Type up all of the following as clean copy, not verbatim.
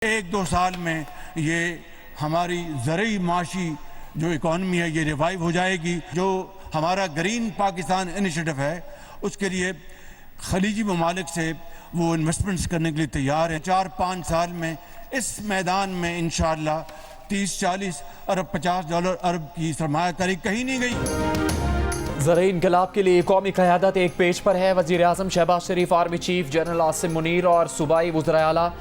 एक दो साल में ये हमारी ज़रूरी माशी जो इकॉनमी है ये रिवाइव हो जाएगी। जो हमारा ग्रीन पाकिस्तान इनिशिएटिव है उसके लिए खलीजी ममालिक से वो इन्वेस्टमेंट्स करने के लिए तैयार है। 4-5 साल में इस मैदान में इंशाअल्लाह 30-40 अरब $50 अरब की सरमायाकारी कहीं नहीं गई। ज़रूरी इनकलाब के लिए कौमी क़यादत एक पेज पर है। वज़ीर आज़म Shahbaz Sharif, army chief general Asim Munir और सूबाई वज़राए आला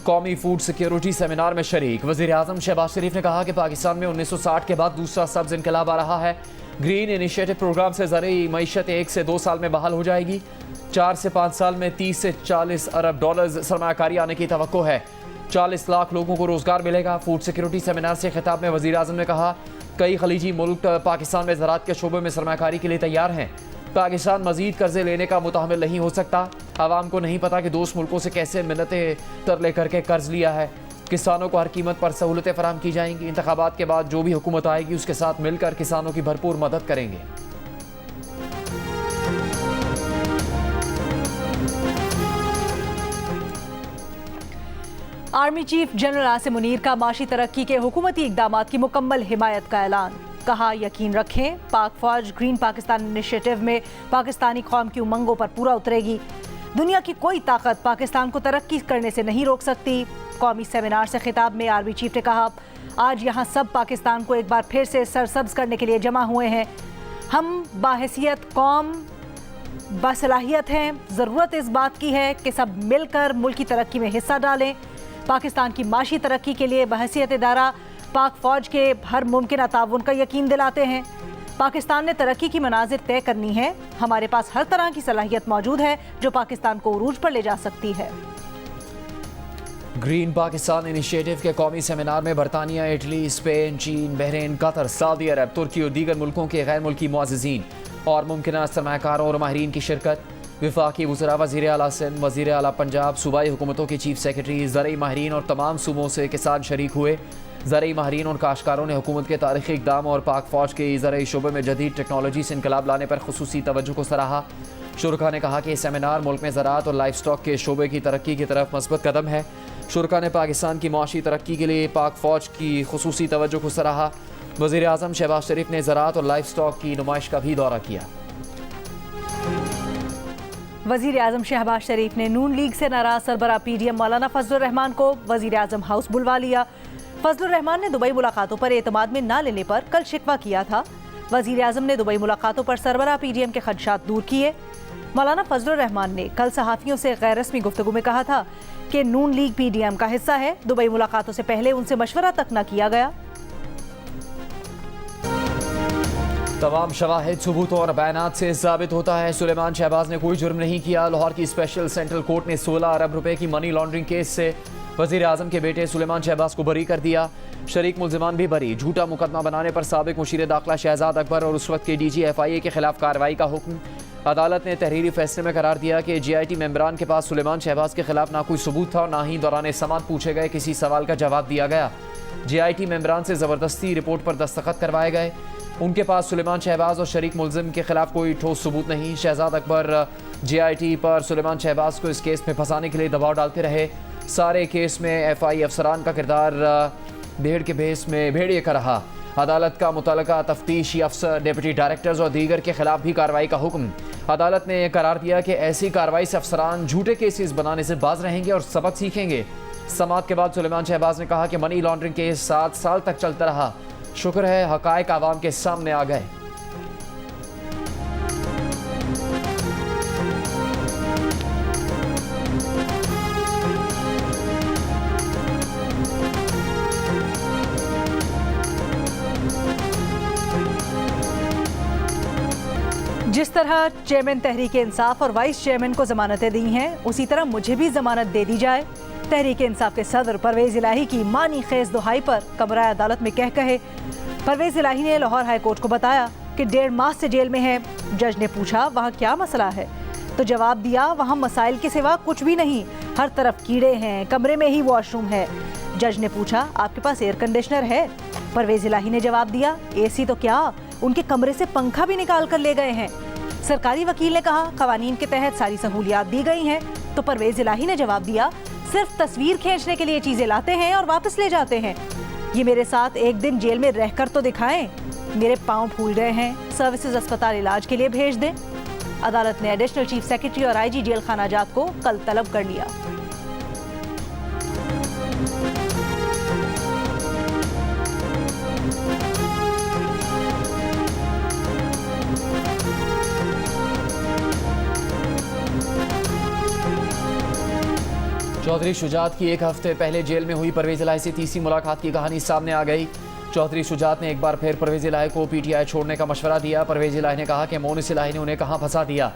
कौमी फूड सिक्योरिटी सेमिनार में शरीक। वज़ीर आज़म शहबाज शरीफ ने कहा कि पाकिस्तान में 1960 के बाद दूसरा सब्ज़ इनकलाब आ रहा है। ग्रीन इनिशिएटिव प्रोग्राम से ज़रूरी मईशत 1 से 2 साल में बहाल हो जाएगी। 4 से 5 साल में 30 से 40 अरब डॉलर्स सरमायाकारी आने की तवक्को है। 40 लाख लोगों को रोज़गार मिलेगा। फूड सिक्योरिटी सेमिनार से खिताब में वज़ीर आज़म ने कहा कई खलीजी मुल्क पाकिस्तान में ज़राअत के शोबे में सरमायाकारी के लिए तैयार हैं। पाकिस्तान मज़ीद कर्जे लेने का मुतहम्मिल नहीं हो सकता। आवाम को नहीं पता कि दोस्त मुल्कों से कैसे मिन्नतें तरले करके कर्ज लिया है। किसानों को हर कीमत पर सहूलतें फराहम की जाएंगी। इंतखाबात के बाद जो भी हुकूमत आएगी उसके साथ मिलकर किसानों की भरपूर मदद करेंगे। Army chief general Asim Munir का माशी तरक्की के हुकूमती इक़दामात की मुकम्मल हिमायत का ऐलान। कहा यकीन रखें पाक फौज ग्रीन पाकिस्तान इनिशिएटिव में पाकिस्तानी कौम की उमंगों पर पूरा उतरेगी। दुनिया की कोई ताकत पाकिस्तान को तरक्की करने से नहीं रोक सकती। कौमी सेमिनार से खिताब में आर्मी चीफ ने कहा आज यहाँ सब पाकिस्तान को एक बार फिर से सरसब्ज करने के लिए जमा हुए हैं। हम बाहैसियत कौम बासलाहियत हैं। ज़रूरत इस बात की है कि सब मिलकर मुल्क की तरक्की में हिस्सा डालें। पाकिस्तान की माशी तरक्की के लिए बहसीयत इदारा पाक फौज के हर मुमकिन ताउन का यकीन दिलाते हैं। पाकिस्तान ने तरक्की की मनाजिर तय करनी है। हमारे पास हर तरह की सलाहियत मौजूद है जो पाकिस्तान को उरूज पर ले जा सकती है। ग्रीन पाकिस्तान इनिशिएटिव के कौमी सेमिनार में बरतानिया, इटली, स्पेन, चीन, बहरीन, कतर, सऊदी अरब, तुर्की और दीगर मुल्कों के गैर मुल्की मुअज़्ज़िज़ीन और मुमकिन सरमायाकारों और माहिरीन की शिरकत। वफाकी वज़रा, वज़ीर आला सिंध, वज़ीर आला पंजाब, सूबाई हुकूमतों के चीफ सेक्रेटरी, ज़रूरी माहिरीन और तमाम सूबों से किसान शरीक हुए। ज़रूरी माहिरीन और काश्तकारों ने हुकूमत के तारीख़ी इक़दाम और पाक फ़ौज के ज़रूरी शोबे में जदीद टेक्नोलॉजी से इनकलाब लाने पर खुसूसी तवज्जो को सराहा। शुरका ने कहा कि ये सेमिनार मुल्क में ज़राअत और लाइफ स्टॉक के शोबे की तरक्की की तरफ मस्बत कदम है। शुरका ने पाकिस्तान की माशी तरक्की के लिए पाक फ़ौज की खुसूसी तवज्जो को सराहा। वज़ीर आज़म शहबाज शरीफ ने ज़राअत और लाइफ स्टॉक की नुमाइश का भी दौरा किया। वज़ीर आज़म शहबाज शरीफ ने नून लीग से नाराज सरबराह PDM मौलाना फजलुर रहमान को वज़ीर आज़म हाउस बुलवा लिया। फजलुर रहमान ने दुबई मुलाकातों पर एतमाद में ना लेने पर कल शिकवा किया था। वज़ीर आज़म ने दुबई मुलाकातों पर सरबराह PDM के खदशात दूर किए। मौलाना फजलुर रहमान ने कल सहाफ़ियों से गैर रस्मी गुफ्तगू में कहा था कि नून लीग PDM का हिस्सा है। दुबई मुलाकातों से पहले उनसे मशवरा तक न किया गया। तमाम शवाहिद, सबूतों और बयानात से साबित होता है सुलेमान शहबाज ने कोई जुर्म नहीं किया। लाहौर की स्पेशल सेंट्रल कोर्ट ने 16 अरब रुपए की मनी लॉन्ड्रिंग केस से वज़ीर आज़म के बेटे सुलेमान शहबाज को बरी कर दिया। शरीक मुल्ज़िमान भी बरी। झूठा मुकदमा बनाने पर साबिक मुशीर दाखिला शहजाद अकबर और उस वक्त के DG FIA के खिलाफ कार्रवाई का हुक्म। अदालत ने तहरीरी फैसले में करार दिया कि GIT मेंबरान के पास सुलेमान शहबाज के खिलाफ ना कोई सबूत था और ना ही दौरान समात पूछे गए किसी सवाल का जवाब दिया गया। GIT मेंबरान से ज़बरदस्ती रिपोर्ट पर दस्तखत करवाए गए। उनके पास सुलेमान शहबाज और शरीक मुल्ज़िम के खिलाफ कोई ठोस सबूत नहीं। शहजाद अकबर GIT पर सुलेमान शहबाज को इस केस में फंसाने के लिए दबाव डालते रहे। सारे केस में FI अफसरान का किरदार भेड़ के भेस में भेड़िए का रहा। अदालत का मुतल्लिका तफ्तीशी अफसर, डिप्टी डायरेक्टर्स और दीगर के खिलाफ भी कार्रवाई का हुक्म। अदालत ने करार दिया कि ऐसी कार्रवाई से अफसरान झूठे केसेस बनाने से बाज रहेंगे और सबक सीखेंगे। समात के बाद सुलेमान शहबाज ने कहा कि मनी लॉन्ड्रिंग केस 7 साल तक चलता रहा। शुक्र है हकायक आवाम के सामने आ गए। जिस तरह चेयरमैन तहरीक इंसाफ और वाइस चेयरमैन को जमानतें दी हैं उसी तरह मुझे भी जमानत दे दी जाए। तहरीक इंसाफ के सदर परवेज इलाही की मानी खेज दुहाई पर कमरा अदालत में कह कहे। परवेज इलाही ने लाहौर हाई कोर्ट को बताया कि 1.5 माह से जेल में है। जज ने पूछा वहाँ क्या मसला है तो जवाब दिया वहाँ मसाइल के सिवा कुछ भी नहीं, हर तरफ कीड़े हैं, कमरे में ही वॉशरूम है। जज ने पूछा आपके पास एयर कंडीशनर है? परवेज इलाही ने जवाब दिया AC तो क्या, उनके कमरे से पंखा भी निकाल कर ले गए हैं। सरकारी वकील ने कहा कवानीन के तहत सारी सहूलियात दी गई हैं तो परवेज इलाही ने जवाब दिया सिर्फ तस्वीर खींचने के लिए चीजें लाते हैं और वापस ले जाते हैं। ये मेरे साथ एक दिन जेल में रहकर तो दिखाएं। मेरे पांव फूल गए हैं, सर्विसेज अस्पताल इलाज के लिए भेज दें। अदालत ने एडिशनल चीफ सेक्रेटरी और आईजी जेल खाना जात को कल तलब कर लिया। चौधरी शुजात की एक हफ्ते पहले जेल में हुई परवेज इलाही से तीसरी मुलाकात की कहानी सामने आ गई। चौधरी शुजात ने एक बार फिर परवेज इलाही को पीटीआई छोड़ने का मशवरा दिया। परवेज इलाही ने कहा कि मोनिस इलाही ने उन्हें कहां फंसा दिया।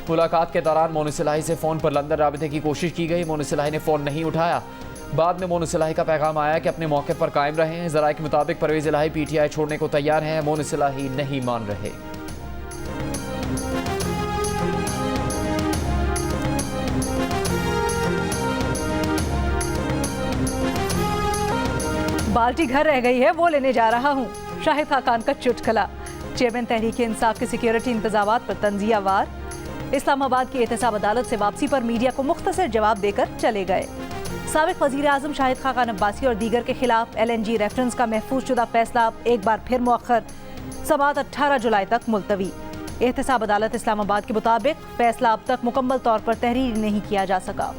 मुलाकात के दौरान मोनिस इलाही से फ़ोन पर लंदन राबिते की कोशिश की गई। मोनिस इलाही ने फ़ोन नहीं उठाया। बाद में मोनिस इलाही का पैगाम आया कि अपने मौके पर कायम रहें। ज़राए के मुताबिक परवेज इलाही पीटीआई छोड़ने को तैयार हैं। मोनिस इलाही नहीं मान रहे। बाल्टी घर रह गई है, वो लेने जा रहा हूँ। शाहिद खाकान का चुटकुला। चेयरमैन तहरीक इंसाफ के सिक्योरिटी इंतजामात पर तंजिया वार। इस्लामाबाद की एहतसाब अदालत से वापसी पर मीडिया को मुख्तसर जवाब देकर चले गए। साबिक वजीर आजम शाहिद खाकान अब्बासी और दीगर के खिलाफ LNG रेफरेंस का महफूज शुदा फैसला एक बार फिर मुअख्खर। समाअत 18 जुलाई तक मुलतवी। एहतसाब अदालत इस्लामाबाद के मुताबिक फैसला अब तक मुकम्मल तौर पर तहरीर नहीं किया जा सका।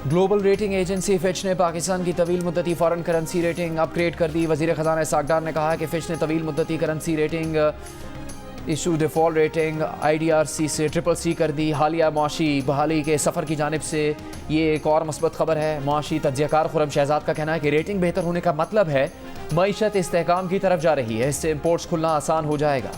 ग्लोबल रेटिंग एजेंसी फिच ने पाकिस्तान की तवील मुद्दती फॉरेन करेंसी रेटिंग अपग्रेड कर दी। वजीर खजाना इसहाक डार ने कहा कि फिच ने तवील मुद्दती currency rating issue default rating IDRC से CCC कर दी। हालिया मुआशी बहाली के सफ़र की जानिब से ये एक और मस्बत खबर है। मुआशी तज्जियाकार खुरम शहजाद का कहना है कि रेटिंग बेहतर होने का मतलब है मईशत इस्तेहकाम की तरफ जा रही है। इससे इम्पोर्ट्स खुलना आसान हो जाएगा।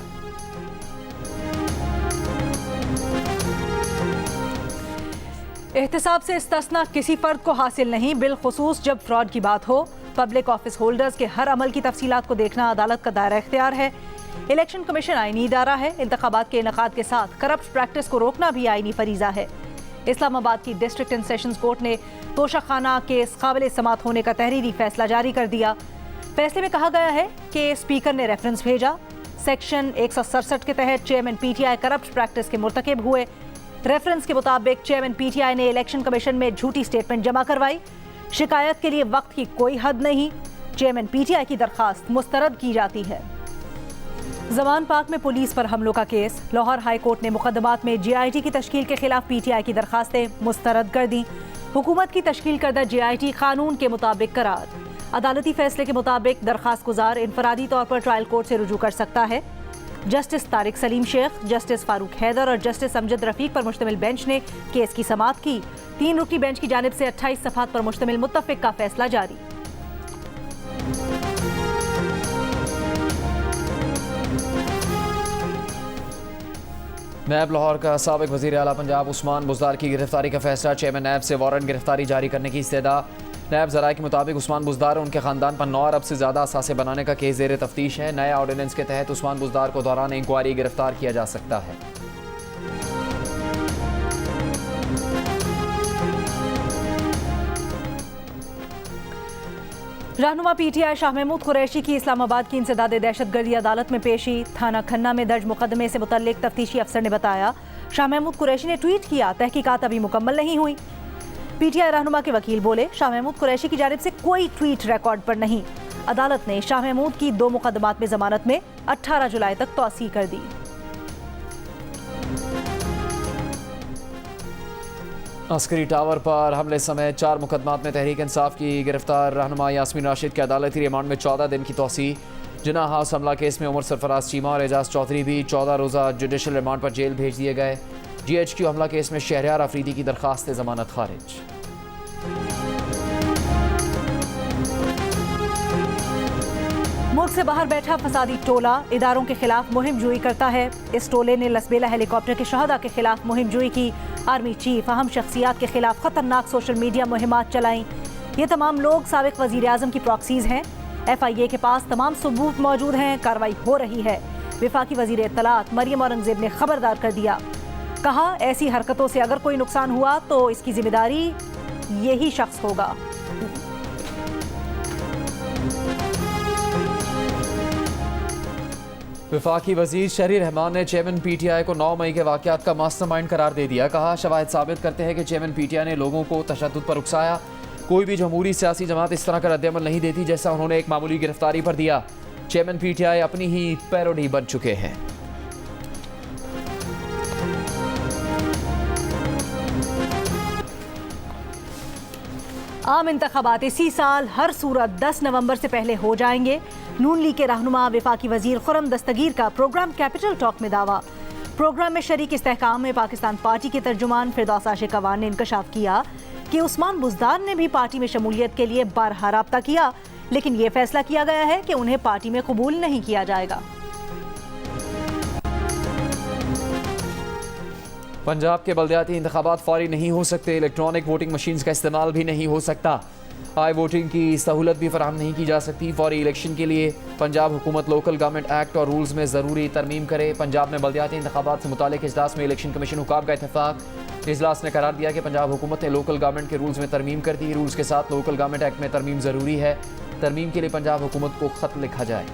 एहतसाब से इस्तिस्ना किसी फर्द को हासिल नहीं, बिलखुसूस जब फ्रॉड की बात हो। पब्लिक ऑफिस होल्डर्स के हर अमल की तफसीलात को देखना अदालत का दायरा इख्तियार है। इलेक्शन कमीशन आईनी इदारा है। इंतखाबात के इनेकाद के साथ करप्ट प्रैक्टिस को रोकना भी आईनी फरीजा है। इस्लामाबाद की डिस्ट्रिक्ट एंड सेशंस कोर्ट ने तोशाखाना केस काबिल समात होने का तहरीरी फैसला जारी कर दिया। फैसले में कहा गया है कि स्पीकर ने रेफरेंस भेजा। सेक्शन 167 के तहत चेयरमैन PTI करप्ट प्रैक्टिस के मुर्तकिब हुए। रेफरेंस के मुताबिक चेयरमैन PTI ने इलेक्शन कमीशन में झूठी स्टेटमेंट जमा करवाई। शिकायत के लिए वक्त की कोई हद नहीं। चेयरमैन PTI की दरखास्त मुस्तरद की जाती है। जमान पार्क में पुलिस पर हमलों का केस। लाहौर हाई कोर्ट ने मुकदमात में JIT की तश्कील के खिलाफ PTI की दरखास्तें मुस्तरद कर दी। हुकूमत की तश्कील करदा JIT कानून के मुताबिक करार। अदालती फैसले के मुताबिक दरखास्त गुजार इनफरादी तौर पर ट्रायल कोर्ट से रुजू कर सकता है। जस्टिस तारिक सलीम शेख, जस्टिस फारूक हैदर और जस्टिस अमजद रफीक पर मुश्तमिल बेंच ने केस की समाअत की। 3 रुकनी बेंच की जानिब से 28 सफ़हात पर मुश्तमिल मुत्तफ़िक का फैसला जारी। नैब लाहौर का साबिक वज़ीर आला पंजाब उस्मान बुज़दार की गिरफ्तारी का फैसला। चेयरमैन नैब से वारंट गिरफ्तारी जारी करने की इस्तेदा। नैब ज़राए के मुताबिक उस्मान बुज़दार और उनके ख़ानदान पर 9 अरब से ज़्यादा असासे बनाने का केस ज़ेर तफ्तीश है। नए ऑर्डिनेंस के तहत उस्मान बुज़दार को दौरान इंक्वायरी गिरफ्तार किया जा सकता है। रहनुमा PTI शाह महमूद कुरैशी की इस्लामाबाद की इंसदाद दहशतगर्दी अदालत में पेशी। थाना खन्ना में दर्ज मुकदमे से मुतल्लिक तफ्तीशी अफसर ने बताया, शाह महमूद कुरैशी ने ट्वीट किया, तहकीकात अभी मुकम्मल नहीं हुई। PTI रहनुमा के वकील बोले, शाह महमूद कुरैशी की जानिब से कोई ट्वीट रिकॉर्ड पर नहीं। अदालत ने शाह महमूद की 2 मुकदमात में जमानत में 18 जुलाई तक तौसीह कर दी। अस्करी टावर पर हमले समेत 4 मुकदमात में तहरीक इंसाफ की गिरफ्तार रहनुमा यास्मीन राशिद के अदालती रिमांड में 14 दिन की तौसीह। जिना हाउस हमला केस में उमर सरफराज चीमा और एजाज चौधरी भी 14 रोज़ा जुडिशल रिमांड पर जेल भेज दिए गए। GHQ हमला केस में शहरयार अफरीदी की दरखास्त जमानत खारिज। मुल्क से बाहर बैठा फसादी टोला इदारों के खिलाफ मुहिम जुई करता है। इस टोले ने लसबेला हेलीकॉप्टर के शहदा के खिलाफ मुहिम जुई की। आर्मी चीफ अहम शख्सियात के खिलाफ खतरनाक सोशल मीडिया मुहिमात चलाई। ये तमाम लोग साबिक वजीर आजम की प्रॉक्सीज हैं। FIA के पास तमाम सबूत मौजूद हैं। कार्रवाई हो रही है। विफाकी वजीर इत्तलात मरियम औरंगजेब ने खबरदार कर दिया। कहा, ऐसी हरकतों से अगर कोई नुकसान हुआ तो इसकी जिम्मेदारी यही शख्स होगा। वफाकी वजीर शहरी रहमान ने चेयरमैन पीटीआई को 9 मई के वाकयात का मास्टरमाइंड करार दे दिया। कहा, शवाहिद साबित करते हैं कि चेयरमैन पीटीआई ने लोगों को तशद्दुद पर उकसाया। कोई भी जमहूरी सियासी जमात इस तरह का रद्दअमल नहीं देती जैसा उन्होंने एक मामूली गिरफ्तारी पर दिया। चेयरमैन पीटीआई अपनी ही पैरोडी बन चुके हैं। आम इंतखाबात इसी साल हर सूरत 10 नवंबर से पहले हो जाएंगे। नून लीग के रहनुमा वफाकी वजीर खुर्रम दस्तगीर का प्रोग्राम कैपिटल टॉक में दावा। प्रोग्राम में शरीक इस्तेहकाम में पाकिस्तान पार्टी के तर्जुमान फिरदौस आशिक अवान ने इंकशाफ किया कि उस्मान बुज़दार ने भी पार्टी में शमूलियत के लिए बारहा राब्ता किया, लेकिन ये फैसला किया गया है कि उन्हें पार्टी में कबूल नहीं किया जाएगा। पंजाब के बल्दियाती इंतखाबात फौरी नहीं हो सकते। इलेक्ट्रॉनिक वोटिंग मशीन्स का इस्तेमाल भी नहीं हो सकता। आई वोटिंग की सहूलत भी फराहम नहीं की जा सकती। फौरी इलेक्शन के लिए पंजाब हुकूमत लोकल गवर्नमेंट एक्ट और रूल्स में ज़रूरी तरमीम करे। पंजाब में बल्दियाती इंतखाबात से मुतालिक इजलास में इलेक्शन कमीशन हुकाम का इत्तेफाक। इजलास ने करार दिया कि पंजाब हुकूमत ने लोकल गवर्नमेंट के रूल्स में तरमीम कर दी। रूल्स के साथ लोकल गवर्नमेंट एक्ट में तरमीम ज़रूरी है। तरमीम के लिए पंजाब हुकूमत को ख़त लिखा जाए।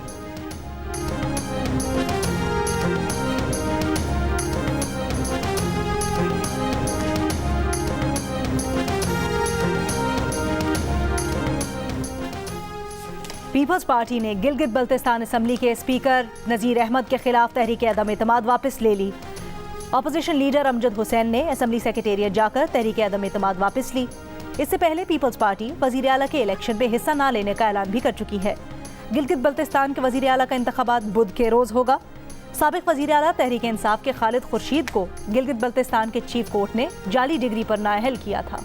पीपल्स पार्टी ने गिलगित बल्तिस्तान असम्बली के स्पीकर नज़ीर अहमद के खिलाफ तहरीक अदम एतमाद वापस ले ली। अपोजिशन लीडर अमजद हुसैन ने असम्बली सेक्रेटेरिएट जाकर तहरीक अदम एतमाद वापस ली। इससे पहले पीपल्स पार्टी वज़ीर आला के इलेक्शन में हिस्सा न लेने का ऐलान भी कर चुकी है। गिलगित बल्तिस्तान के वज़ीर आला का इंतखाबात बुध के रोज़ होगा। साबिक वज़ीर आला तहरीक इंसाफ के खालिद खुर्शीद को गिलगित बल्तिस्तान के चीफ कोर्ट ने जाली डिग्री पर नाअहल किया था।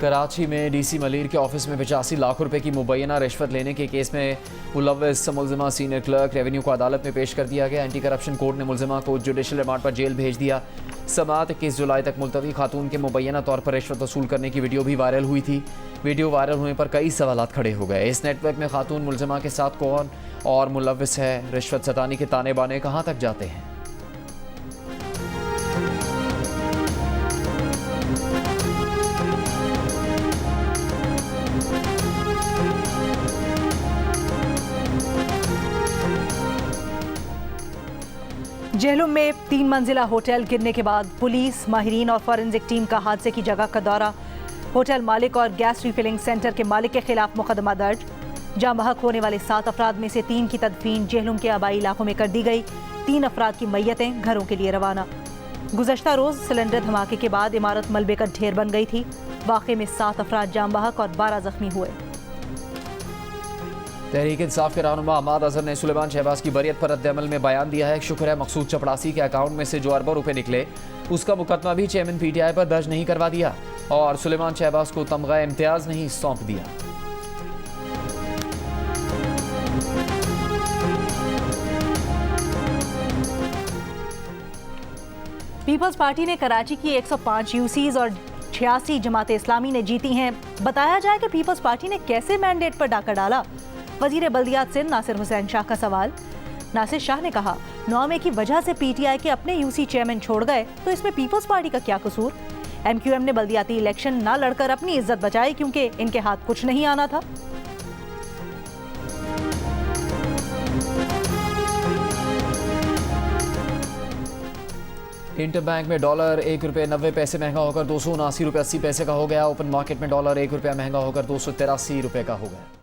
कराची में डीसी मलिर के ऑफिस में 85 लाख रुपए की मुबैना रिश्वत लेने के केस में मुलव्वस मुलजिमा सीनियर क्लर्क रेवेन्यू को अदालत में पेश कर दिया गया। एंटी करप्शन कोर्ट ने मुलजिमा को जुडिशल रिमांड पर जेल भेज दिया। समाअत 21 जुलाई तक मुलतवी खातून के मुबैना तौर पर रिश्वत वसूल करने की वीडियो भी वायरल हुई थी। वीडियो वायरल होने पर कई सवालात खड़े हो गए। इस नेटवर्क में खातून मुलजिमा के साथ कौन और मुलव्वस है? रिश्वत सतानी के ताने बाने कहाँ तक जाते हैं? जेहलुम में 3 मंजिला होटल गिरने के बाद पुलिस, माहिरीन और फॉरेंसिक टीम का हादसे की जगह का दौरा। होटल मालिक और गैस रिफिलिंग सेंटर के मालिक के खिलाफ मुकदमा दर्ज। जाँ बहक होने वाले 7 अफराद में से 3 की तदफीन जेहलुम के आबाई इलाकों में कर दी गई। 3 अफराद की मैयतें घरों के लिए रवाना। गुज़श्ता रोज़ सिलेंडर धमाके के बाद इमारत मलबे का ढेर बन गई थी। वाक़े में 7 अफराद जाँ बहक और 12 जख्मी हुए। तहरीक इंसाफ के रहनुमा अहमद अजहर ने सुलेमान शहबाज की बरियत पर रद्दअमल में बयान दिया है। शुक्र है मकसूद चपड़ासी के अकाउंट में से जो अरबों रुपए निकले उसका मुकदमा भी चेयरमैन पीटीआई पर दर्ज नहीं करवा दिया और सुलेमान शहबाज को तमगा इम्तियाज नहीं सौंप दिया। पीपल्स पार्टी ने कराची की 105 यूसीज और 86 जमात इस्लामी ने जीती हैं। बताया जाए कि पीपल्स पार्टी ने कैसे मैंडेट पर डाका डाला। वजीर बल्दियात सिंध नासिर हुसैन शाह का सवाल। नासिर शाह ने कहा, 9 मई की वजह से पीटीआई के अपने यूसी चेयरमैन छोड़ गए तो इसमें पीपल्स पार्टी का क्या कसूर? एमक्यूएम ने बल्दियाती इलेक्शन ना लड़कर अपनी इज्जत बचाई क्योंकि इनके हाथ कुछ नहीं आना था। इंटर बैंक में डॉलर ₹1.90 महंगा होकर 279 रुपये 80 पैसे का हो गया। ओपन मार्केट में डॉलर ₹1 महंगा होकर 283 रुपये का हो गया।